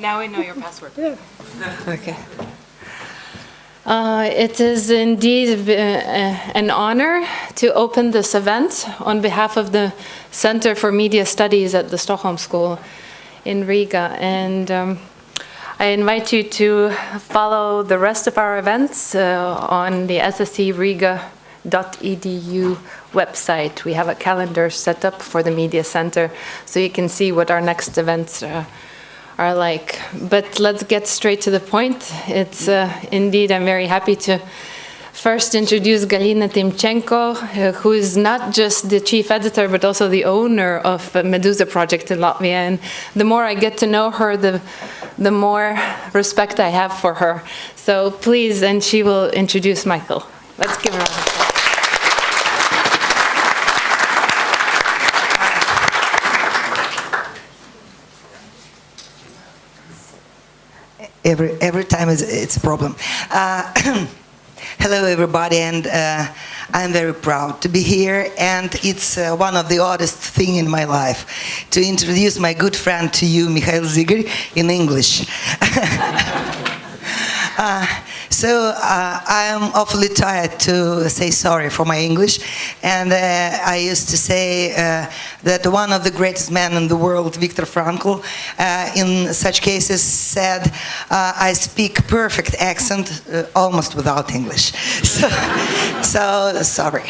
Now we know your password. Yeah. Okay. It is indeed an honor to open this event on behalf of the Center for Media Studies at the Stockholm School in Riga. And I invite you to follow the rest of our events on the sscriga.edu website. We have a calendar set up for the Media Center, so you can see what our next events are like. But let's get straight to the point. It's indeed, I'm very happy to first introduce Galina Timchenko, who is not just the chief editor, but also the owner of Medusa Project in Latvia. And the more I get to know her, the more respect I have for her. So please, and she will introduce Michael. Let's give her a round of applause. Every time it's a problem. Hello, everybody, and I'm very proud to be here. And it's one of the oddest things in my life to introduce my good friend to you, Mikhail Zygar, in English. So I'm awfully tired to say sorry for my English, and I used to say that one of the greatest men in the world, Viktor Frankl, in such cases said, I speak perfect accent almost without English. So sorry.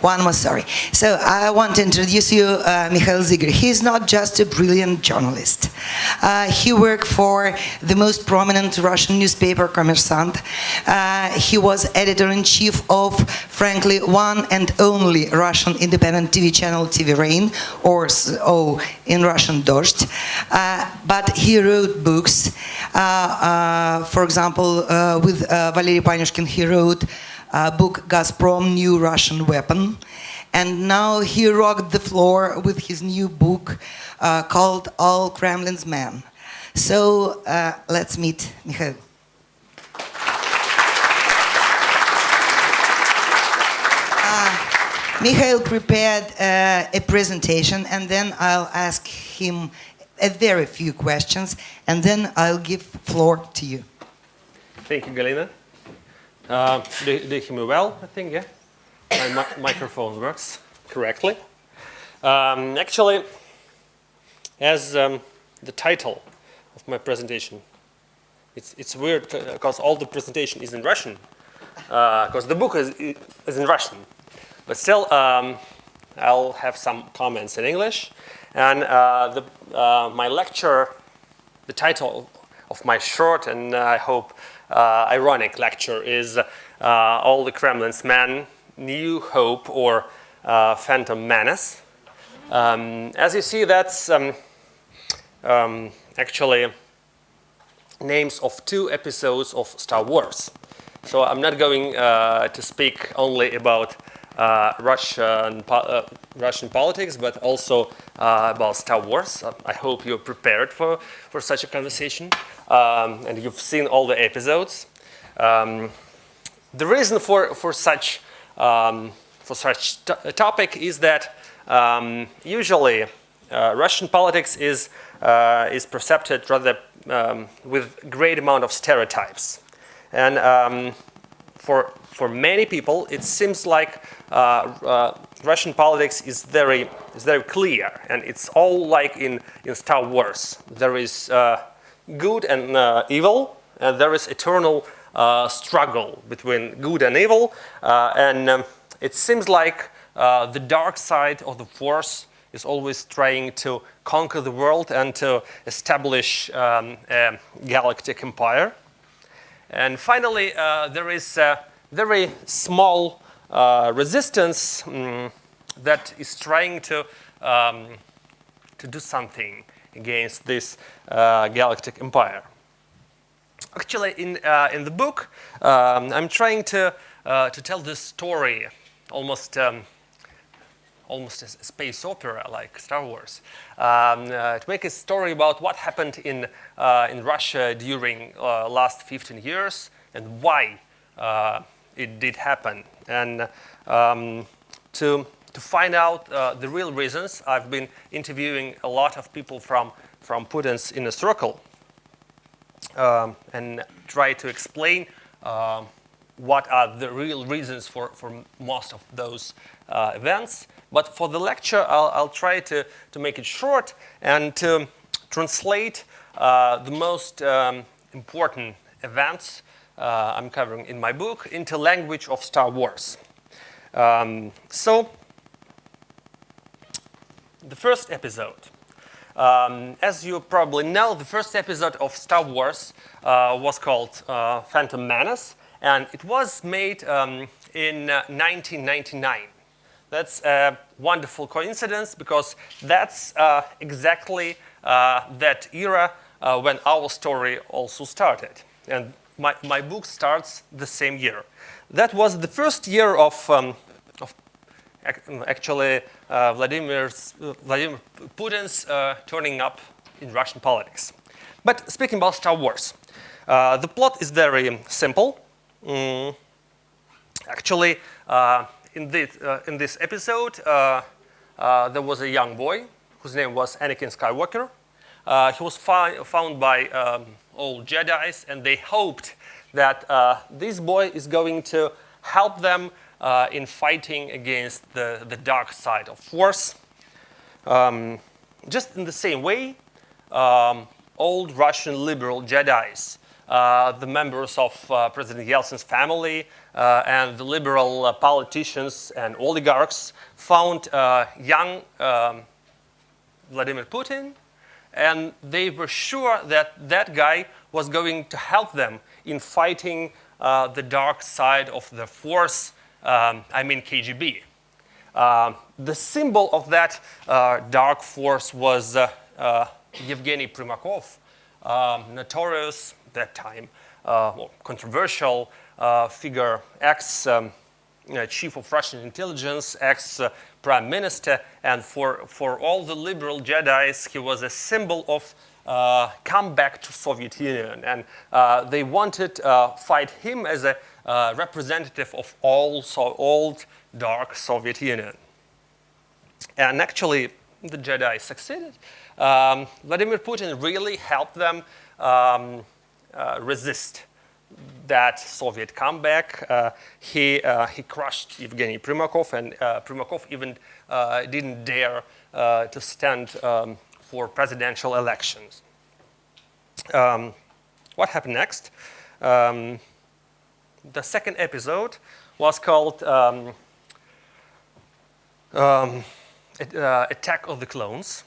One more sorry. So I want to introduce you Mikhail Zygar. He's not just a brilliant journalist. He worked for the most prominent Russian newspaper, Kommersant. He was editor-in-chief of, frankly, one and only Russian independent TV channel, TV Rain, or in Russian, Dozht. But he wrote books. For example, with Valery Panyushkin, he wrote book Gazprom, New Russian Weapon. And now he rocked the floor with his new book called All Kremlins Men. So let's meet Mikhail. Mikhail prepared a presentation, and then I'll ask him a very few questions, and then I'll give floor to you. Thank you, Galina. Do you hear me well, I think, yeah? My microphone works correctly. Actually, as the title of my presentation, it's weird because all the presentation is in Russian, because the book is in Russian. But still, I'll have some comments in English. And my lecture, the title of my short and I hope ironic lecture is All the Kremlin's Men, New Hope or Phantom Menace. As you see, that's actually names of 2 episodes of Star Wars. So I'm not going to speak only about Russian politics, but also about Star Wars. I hope you're prepared for such a conversation, and you've seen all the episodes. The reason for such topic is that usually Russian politics is perceived rather with great amount of stereotypes, and for many people, it seems like Russian politics is very clear, and it's all like in Star Wars. There is good and evil, and there is eternal struggle between good and evil, and it seems like the dark side of the force is always trying to conquer the world and to establish a galactic empire. And finally, there is very small resistance that is trying to do something against this galactic empire. Actually, in the book, I'm trying to tell this story almost as a space opera like Star Wars, to make a story about what happened in Russia during last 15 years and why it did happen, and to find out the real reasons. I've been interviewing a lot of people from Putin's inner circle, and try to explain what are the real reasons for most of those events. But for the lecture, I'll try to make it short and to translate the most important events I'm covering in my book into language of Star Wars. So, the first episode. As you probably know, the first episode of Star Wars was called Phantom Menace, and it was made in 1999. That's a wonderful coincidence because that's exactly that era when our story also started. And my book starts the same year. That was the first year of actually Vladimir Putin's turning up in Russian politics. But speaking about Star Wars, the plot is very simple. Actually, in this episode, there was a young boy whose name was Anakin Skywalker. He was found by old Jedis, and they hoped that this boy is going to help them in fighting against the dark side of Force. Just in the same way, old Russian liberal Jedis, the members of President Yeltsin's family, and the liberal politicians and oligarchs found young Vladimir Putin, and they were sure that that guy was going to help them in fighting the dark side of the Force, I mean KGB. The symbol of that dark force was Yevgeny Primakov, notorious at that time, controversial figure, ex-chief of Russian intelligence, ex-prime minister, and for all the liberal Jedis, he was a symbol of comeback to Soviet Union, and they wanted to fight him as a representative of all old dark Soviet Union. And actually, the Jedi succeeded. Vladimir Putin really helped them resist that Soviet comeback. He crushed Yevgeny Primakov, and Primakov even didn't dare to stand for presidential elections. What happened next? The second episode was called Attack of the Clones.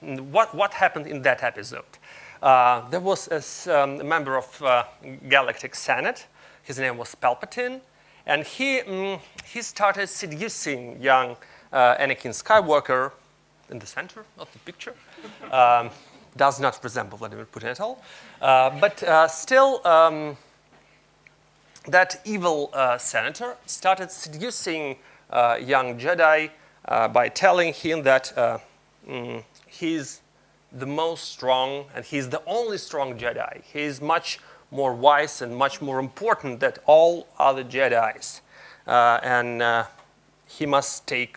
What happened in that episode? There was a member of Galactic Senate. His name was Palpatine, and he started seducing young Anakin Skywalker in the center of the picture. Does not resemble Vladimir Putin at all, but still, that evil senator started seducing young Jedi by telling him that he's the most strong and he's the only strong Jedi. He's much more wise and much more important than all other Jedis, and he must take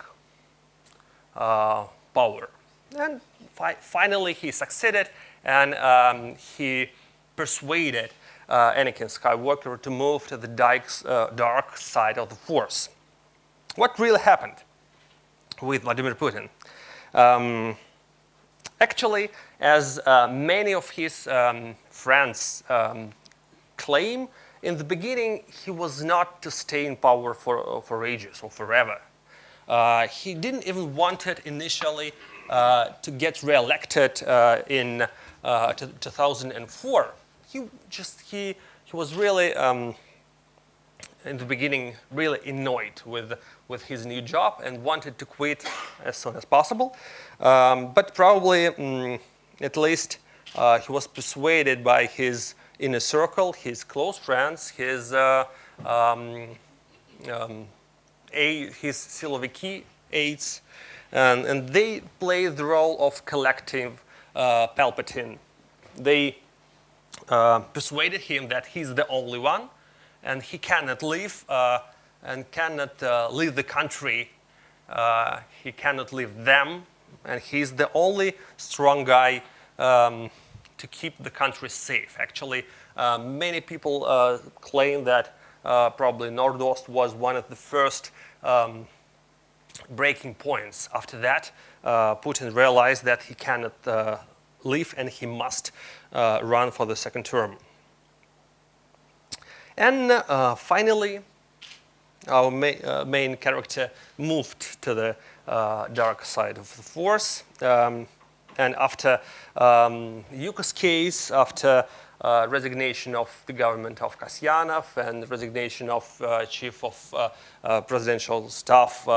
power. And finally, he succeeded, and he persuaded Anakin Skywalker to move to the dark side of the Force. What really happened with Vladimir Putin? Actually, as many of his friends claim, in the beginning, he was not to stay in power for ages or forever. He didn't even want it initially to get re-elected in 2004. He was really in the beginning really annoyed with his new job and wanted to quit as soon as possible. But probably, at least, he was persuaded by his inner circle, his close friends, his Siloviki aides, and they play the role of collective Palpatine. They persuaded him that he's the only one, and he cannot leave and cannot leave the country. He cannot leave them, and he's the only strong guy to to keep the country safe. Actually, many people claim that probably Nordost was one of the first breaking points. After that, Putin realized that he cannot leave and he must run for the second term. And finally, our main character moved to the dark side of the force. And after Yuka's case, after resignation of the government of Kasyanov and resignation of chief of presidential staff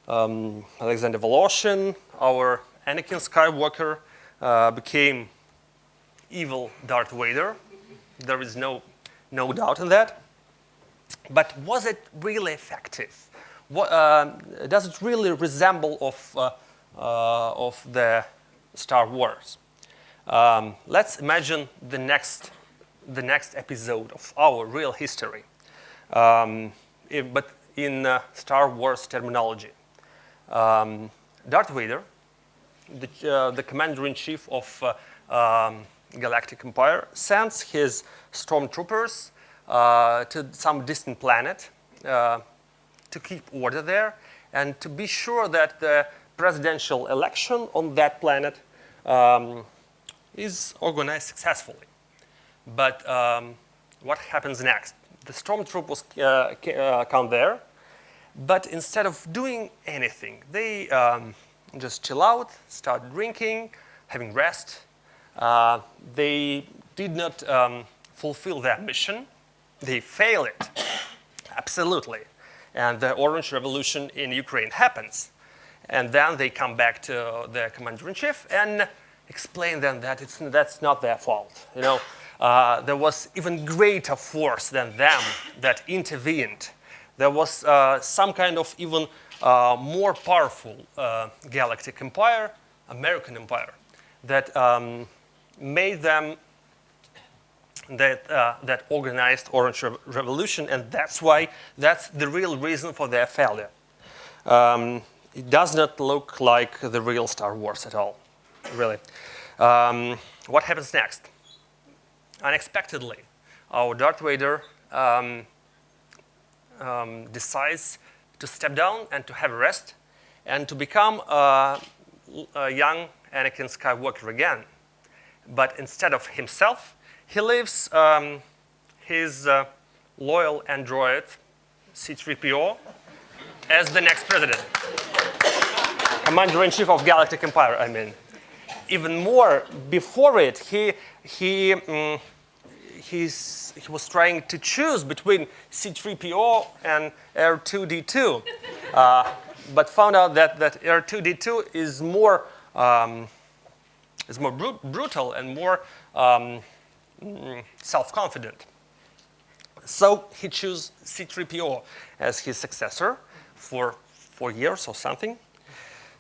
Alexander Voloshin, our Anakin Skywalker became evil Darth Vader. There is no doubt in that. But was it really effective? Does it really resemble of the Star Wars? Let's imagine the next episode of our real history, but in Star Wars terminology. Darth Vader, the commander-in-chief of Galactic Empire, sends his stormtroopers to some distant planet to keep order there and to be sure that the presidential election on that planet is organized successfully. But what happens next? The stormtroopers come there, but instead of doing anything, they just chill out, start drinking, having rest. They did not fulfill their mission. They fail it, absolutely. And the Orange Revolution in Ukraine happens. And then they come back to the commander-in-chief and explain them that that's not their fault. You know, there was even greater force than them that intervened. There was some kind of even more powerful galactic empire, American empire, that made them that organized Orange Revolution, and that's the real reason for their failure. It does not look like the real Star Wars at all, really. What happens next? Unexpectedly, our Darth Vader decides to step down and to have a rest and to become a young Anakin Skywalker again. But instead of himself, he leaves his loyal android, C-3PO, as the next president. Commander-in-chief of Galactic Empire, I mean. Even more, before it, he was trying to choose between C-3PO and R2-D2, but found out that R2-D2 is more brutal and more self-confident. So he chose C-3PO as his successor for 4 years or something.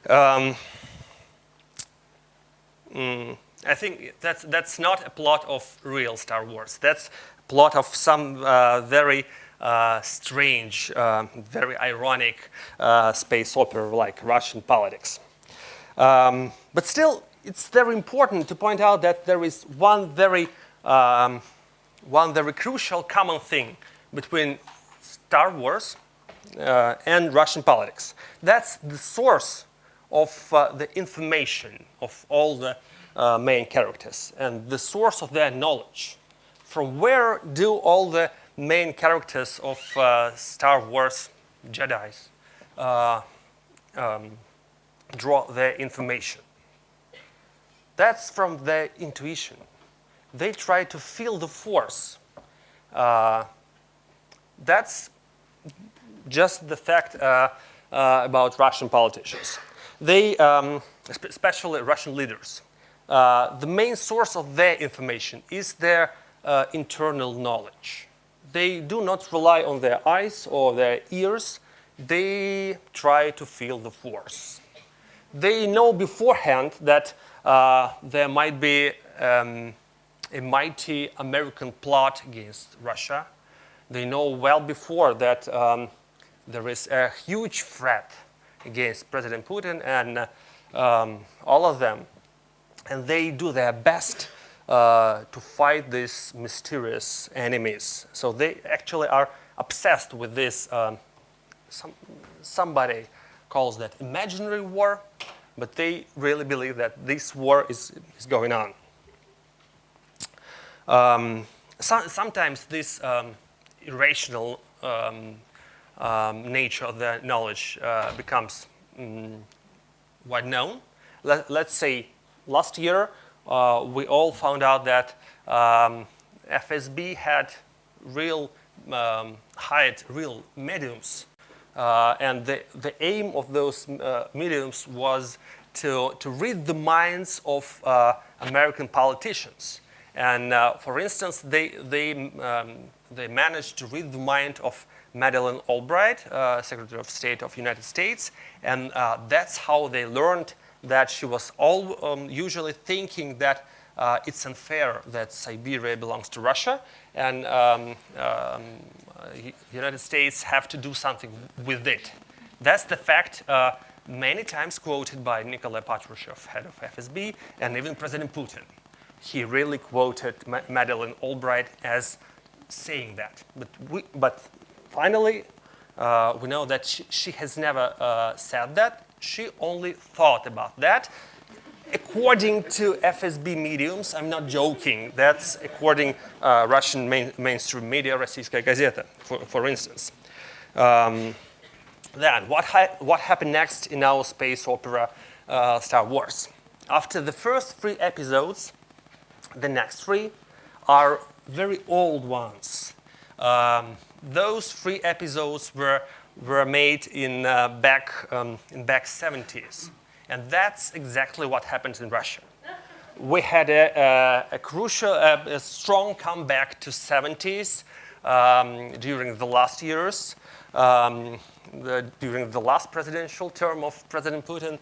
I think that's not a plot of real Star Wars. That's a plot of some very strange, very ironic space opera like Russian politics. But still, it's very important to point out that there is one very crucial common thing between Star Wars and Russian politics. That's the source of the information of all the main characters and the source of their knowledge. From where do all the main characters of Star Wars Jedis draw their information? That's from their intuition. They try to feel the force. That's just the fact about Russian politicians. They, especially Russian leaders, the main source of their information is their internal knowledge. They do not rely on their eyes or their ears. They try to feel the force. They know beforehand that there might be a mighty American plot against Russia. They know well before that there is a huge threat against President Putin and all of them. And they do their best to fight these mysterious enemies. So they actually are obsessed with this. Somebody calls that imaginary war, but they really believe that this war is going on. Sometimes this irrational nature of the knowledge becomes wide known. Let's say last year we all found out that FSB had hired real mediums. And the aim of those mediums was to read the minds of American politicians. And for instance, they managed to read the mind of Madeleine Albright, Secretary of State of the United States, and that's how they learned that she was usually thinking that it's unfair that Siberia belongs to Russia, and the United States have to do something with it. That's the fact many times quoted by Nikolai Patrushev, head of FSB, and even President Putin. He really quoted Madeleine Albright as saying that. But finally, we know that she has never said that. She only thought about that. According to FSB mediums, I'm not joking, that's according Russian mainstream media, Российская газета, for instance. Then, what happened next in our space opera Star Wars? After the first 3 episodes, the next 3 are very old ones. Those 3 episodes were made in back 70s. And that's exactly what happened in Russia. We had a crucial, a strong comeback to 70s during the last years, during the last presidential term of President Putin,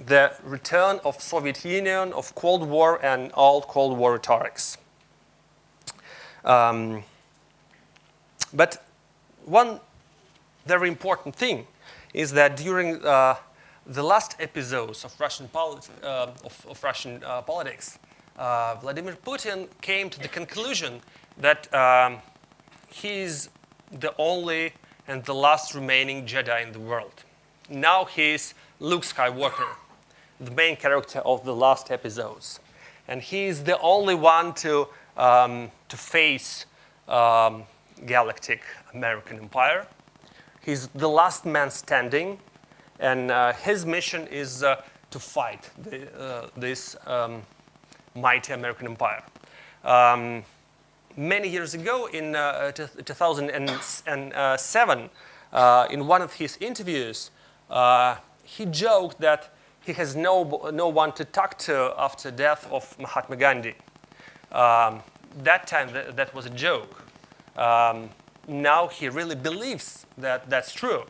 the return of Soviet Union, of Cold War and old Cold War rhetorics. But one very important thing is that during the last episodes of Russian politics, Vladimir Putin came to the conclusion that he's the only and the last remaining Jedi in the world. Now he's Luke Skywalker, the main character of the last episodes, and he's the only one to face galactic American empire. He's the last man standing. And his mission is to fight this mighty American empire. Many years ago, in 2007, in one of his interviews, he joked that he has no one to talk to after the death of Mahatma Gandhi. That time, that was a joke. Now he really believes that that's true.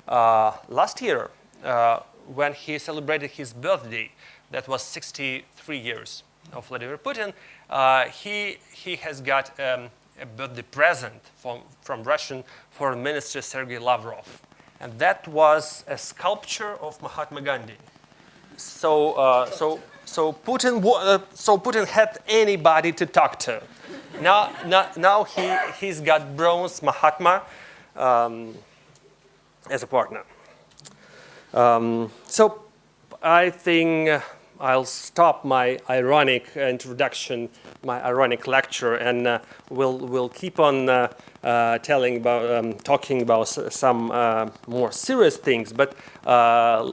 Last year, when he celebrated his birthday, that was 63 years of Vladimir Putin, he has got a birthday present from Russian Foreign Minister Sergei Lavrov, and that was a sculpture of Mahatma Gandhi. So Putin had anybody to talk to. Now he's got bronze Mahatma as a partner. So I think I'll stop my ironic introduction, my ironic lecture, and we'll keep on talking about some more serious things. But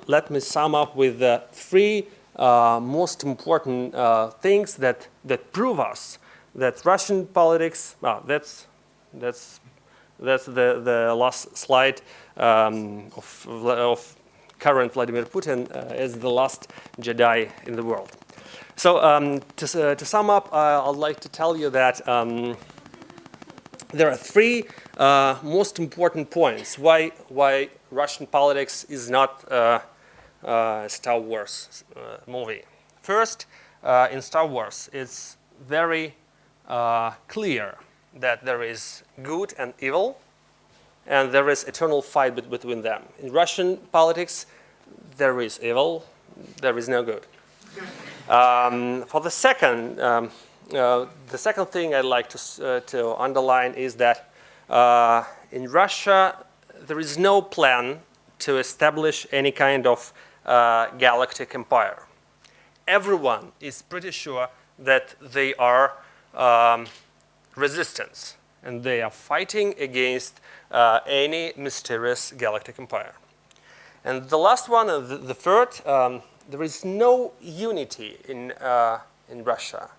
let me sum up with the 3 most important things that prove us that Russian politics. That's the last slide of current Vladimir Putin as the last Jedi in the world. So to sum up, I'd like to tell you that there are 3 most important points why Russian politics is not a Star Wars movie. First, in Star Wars, it's very clear that there is good and evil, and there is eternal fight between them. In Russian politics, there is evil, there is no good. For the second thing I'd like to underline is that in Russia there is no plan to establish any kind of galactic empire. Everyone is pretty sure that they are resistance and they are fighting against any mysterious galactic empire. And the last one, the third, there is no unity in Russia.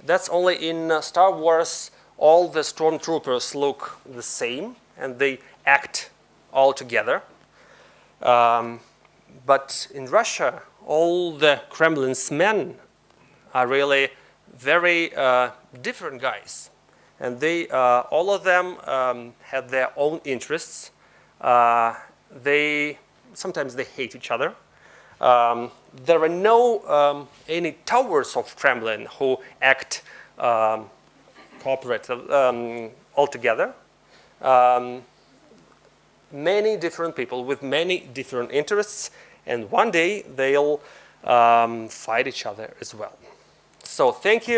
That's only in Star Wars. All the stormtroopers look the same and they act all together. But in Russia, all the Kremlin's men are really very different guys. And they, all of them have their own interests. Sometimes they hate each other. There are no any towers of Kremlin who act cooperative altogether. Many different people with many different interests, and one day they'll fight each other as well. So thank you.